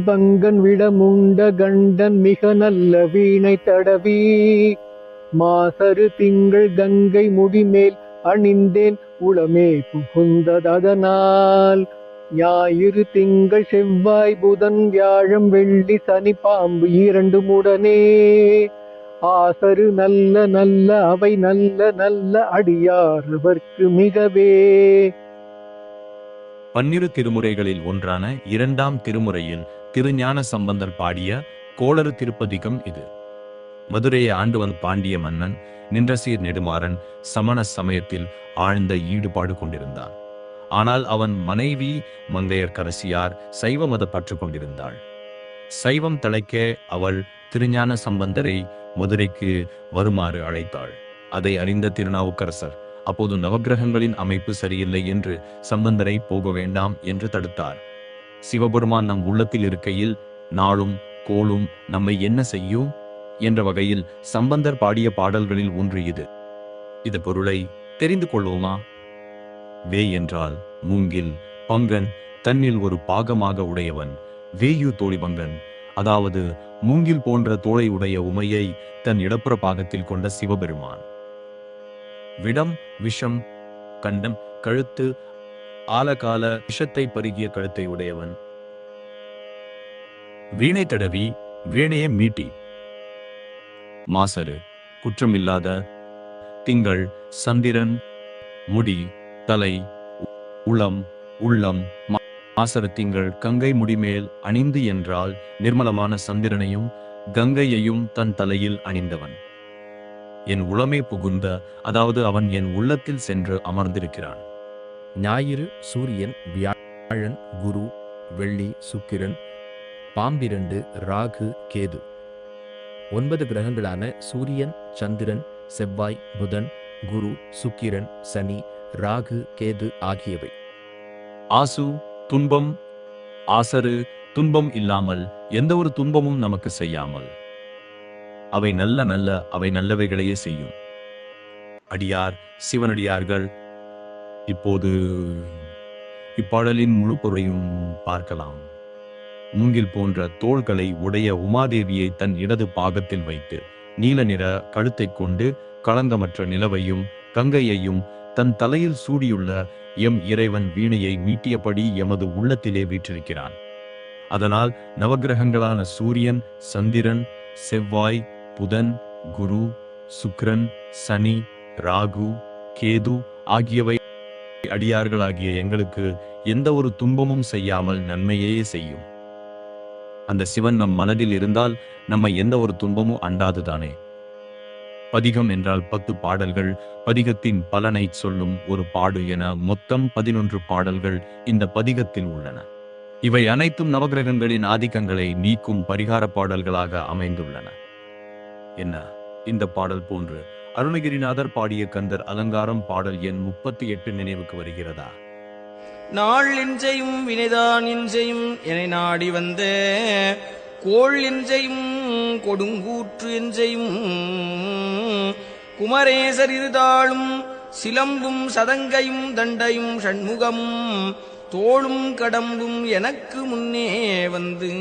பங்கன் விடமுண்ட கண்டன் மிக நல்ல வீணை தடவி மாசரு திங்கள் கங்கை முடிமேல் அணிந்தேன் உளமே புகுந்ததனால் ஞாயிறு திங்கள் செவ்வாய் புதன் வியாழம் வெள்ளி சனி பாம்பு இரண்டும் உடனே ஆசரு நல்ல நல்ல அவை நல்ல நல்ல அடியார் அவர்க்கு மிகவே. பன்னிரு திருமுறைகளில் ஒன்றான இரண்டாம் திருமுறையில் திருஞான சம்பந்தர் பாடிய கோளறு திருப்பதிகம் இது. மதுரையை ஆண்டு வந்த பாண்டிய மன்னன் நின்றசீர் நெடுமாறன் சமண சமயத்தில் ஆழ்ந்த ஈடுபாடு கொண்டிருந்தான். ஆனால் அவன் மனைவி மங்கையர்க்கரசியார் சைவ மத பற்று கொண்டிருந்தாள். சைவம் தழைக்க அவள் திருஞான சம்பந்தரை மதுரைக்கு வருமாறு அழைத்தாள். அதை அறிந்த திருநாவுக்கரசர் அப்போது நவக்கிரகங்களின் அமைப்பு சரியில்லை என்று சம்பந்தரை போக வேண்டாம் என்று தடுத்தார். சிவபெருமான் நம் உள்ளத்தில் இருக்கையில் நாளும் கோளும் நம்மை என்ன செய்யும் என்ற வகையில் சம்பந்தர் பாடிய பாடல்களில் ஒன்று இது. இது பொருளை தெரிந்து கொள்வோமா? வே என்றால் மூங்கில், பங்கன் தன்னில் ஒரு பாகமாக உடையவன். வேயு தோழி பங்கன், அதாவது மூங்கில் போன்ற தோளை உடைய உமையை தன் இடப்புற பாகத்தில் கொண்ட சிவபெருமான். விடம் விஷம், கண்டம் கழுத்து, ஆலகால விஷத்தை பருகிய கழுத்தை உடையவன். வீணை தடவி வீணையை மீட்டி. மாசரு குற்றமில்லாத திங்கள் சந்திரன் முடி தலை உளம் உள்ளம். மாசரு திங்கள் கங்கை முடிமேல் அணிந்து என்றால் நிர்மலமான சந்திரனையும் கங்கையையும் தன் தலையில் அணிந்தவன். என் உளமே புகுந்த, அதாவது அவன் என் உள்ளத்தில் சென்று அமர்ந்திருக்கிறான். ஞாயிறு சூரியன், வியாழன், குரு, வெள்ளி, சுக்கிரன், பாம்பிரண்டு, ராகு, கேது. 9 கிரகங்களான சூரியன், சந்திரன், செவ்வாய், புதன், குரு, சுக்கிரன், சனி, ராகு, கேது ஆகியவை. ஆசு துன்பம், ஆசரு துன்பம் இல்லாமல் எந்த ஒரு துன்பமும் நமக்கு செய்யாமல் அவை நல்லவைகளையே செய்யும். அடியார் சிவனடியார்கள். இப்போது இப்பாடலின் முழு பொருளையும் பார்க்கலாம். மூங்கில் போன்ற தோள்களை உடைய உமாதேவியை தன் இடது பாகத்தில் வைத்து நீல நிற கழுத்தை கொண்டு களங்கமற்ற நிலவையும் கங்கையையும் தன் தலையில் சூடியுள்ள எம் இறைவன் வீணையை மீட்டியபடி எமது உள்ளத்திலே வீற்றிருக்கிறான். அதனால் நவக்கிரகங்களான சூரியன், சந்திரன், செவ்வாய், புதன், குரு, சுக்கிரன், சனி, ராகு, கேது ஆகியவை அடியார்களாகிய எங்களுக்கு எந்த ஒரு துன்பமும் செய்யாமல் நன்மையே செய்யும். அந்த சிவன் நம் மனதில் இருந்தால் நம்மை எந்த ஒரு துன்பமும் அண்டாதுதானே. பதிகம் என்றால் 10 பாடல்கள், பதிகத்தின் பலனை சொல்லும் ஒரு பாடு என மொத்தம் 11 பாடல்கள் இந்த பதிகத்தில் உள்ளன. இவை அனைத்தும் நவகிரகங்களின் ஆதிக்கங்களை நீக்கும் பரிகார பாடல்களாக அமைந்துள்ளன. என்ன இந்த பாடல் போன்று அருணகிரிநாதர் பாடிய கந்தர் அலங்காரம் பாடல் எண் 38 நினைவுக்கு வருகிறதா? நாள் எஞ்சையும் வினைதான் எஞ்சையும் என நாடி வந்த கோள் எஞ்சையும் கொடுங்கூற்று எஞ்சையும் குமரேசர் இருதாளும் சிலம்பும் சதங்கையும் தண்டையும் ஷண்முகமும் தோளும் கடம்பும் எனக்கு முன்னே வந்து